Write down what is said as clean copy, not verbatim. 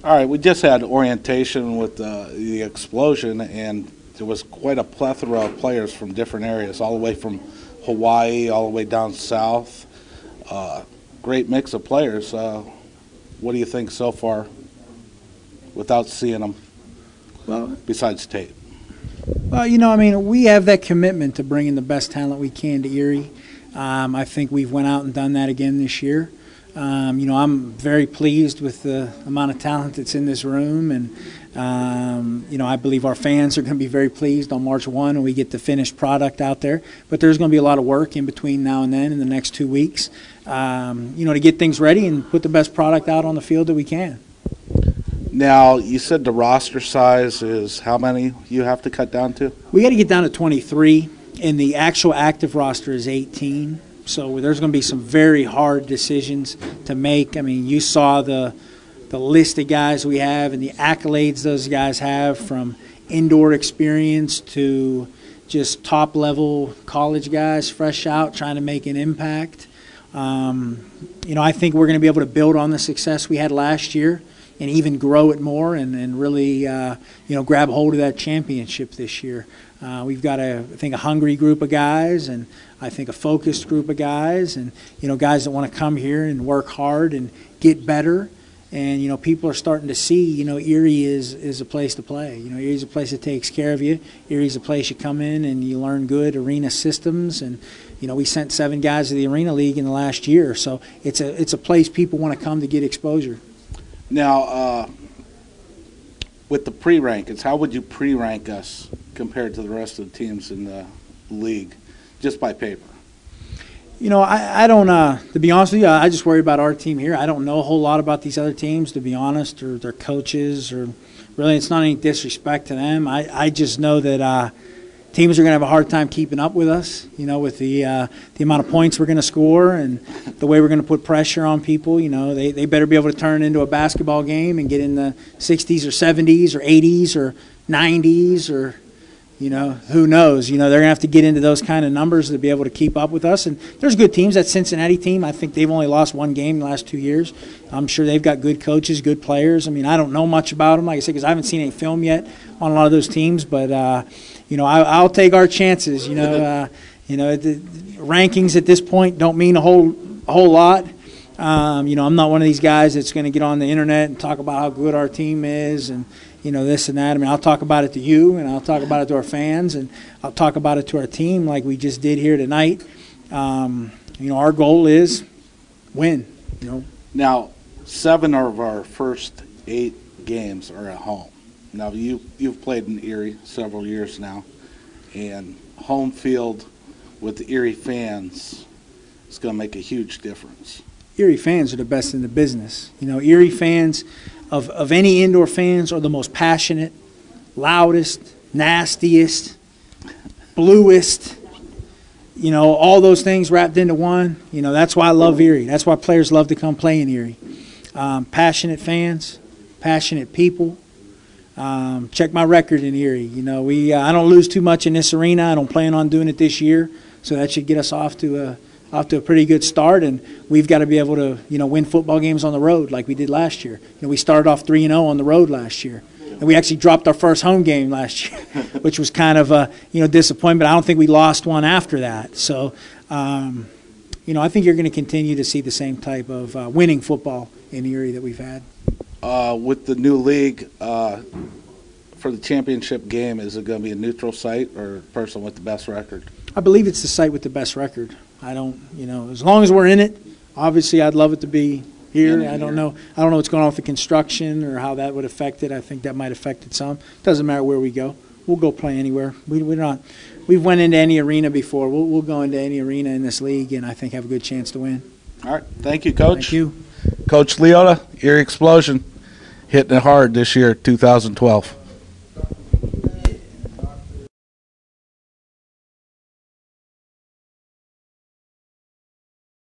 All right, we just had orientation with the explosion, and there was quite a plethora of players from different areas, all the way from Hawaii, all the way down south. Great mix of players. What do you think so far, without seeing them, besides tape? Well, I mean, we have that commitment to bringing the best talent we can to Erie. I think we've went out and done that again this year. I'm very pleased with the amount of talent that's in this room, and I believe our fans are going to be very pleased on March 1 when we get the finished product out there. But there's going to be a lot of work in between now and then in the next 2 weeks, to get things ready and put the best product out on the field that we can. Now, you said the roster size is how many you have to cut down to? We got to get down to 23, and the actual active roster is 18. So there's going to be some very hard decisions to make. I mean, you saw the list of guys we have and the accolades those guys have, from indoor experience to just top-level college guys fresh out trying to make an impact. I think we're going to be able to build on the success we had last year and even grow it more and really, grab hold of that championship this year. We've got, I think, a hungry group of guys, and I think a focused group of guys, and, guys that want to come here and work hard and get better. And, people are starting to see, Erie is a place to play. Erie's a place that takes care of you. Erie's a place you come in and you learn good arena systems. And, we sent 7 guys to the Arena League in the last year. So it's a place people want to come to get exposure. Now, with the pre-rankings, how would you pre-rank us compared to the rest of the teams in the league, just by paper? I don't, to be honest with you, I just worry about our team here. I don't know a whole lot about these other teams, to be honest, or their coaches, or really it's not any disrespect to them. I just know that teams are going to have a hard time keeping up with us, with the amount of points we're going to score and the way we're going to put pressure on people. They better be able to turn it into a basketball game and get in the 60s or 70s or 80s or 90s or, who knows. They're going to have to get into those kind of numbers to be able to keep up with us. And there's good teams. That Cincinnati team, I think they've only lost 1 game in the last 2 years. I'm sure they've got good coaches, good players. I mean, I don't know much about them, like I said, because I haven't seen any film yet on a lot of those teams. But, I'll take our chances. The rankings at this point don't mean a whole lot. I'm not one of these guys that's going to get on the internet and talk about how good our team is and, this and that. I mean, I'll talk about it to you, and I'll talk about it to our fans, and I'll talk about it to our team like we just did here tonight. Our goal is win. Now, 7 of our first 8 games are at home. Now, you've played in Erie several years now, and home field with the Erie fans is going to make a huge difference. Erie fans are the best in the business. Erie fans of any indoor fans are the most passionate, loudest, nastiest, bluest, all those things wrapped into one. That's why I love Erie. That's why players love to come play in Erie. Passionate fans, passionate people. Check my record in Erie. I don't lose too much in this arena. I don't plan on doing it this year, so that should get us off to a pretty good start. And we've got to be able to, win football games on the road like we did last year. We started off 3-0 on the road last year, and we actually dropped our first home game last year, which was kind of a disappointment. I don't think we lost one after that. So, I think you're going to continue to see the same type of winning football in Erie that we've had. With the new league, for the championship game, is it going to be a neutral site or a person with the best record? I believe it's the site with the best record. I don't, as long as we're in it, obviously I'd love it to be here. I don't know what's going on with the construction or how that would affect it. I think that might affect it some. Doesn't matter where we go. We'll go play anywhere. We've went into any arena before. We'll go into any arena in this league and I think have a good chance to win. All right. Thank you, Coach. Thank you. Coach Liotta, Erie Explosion, hitting it hard this year, 2012.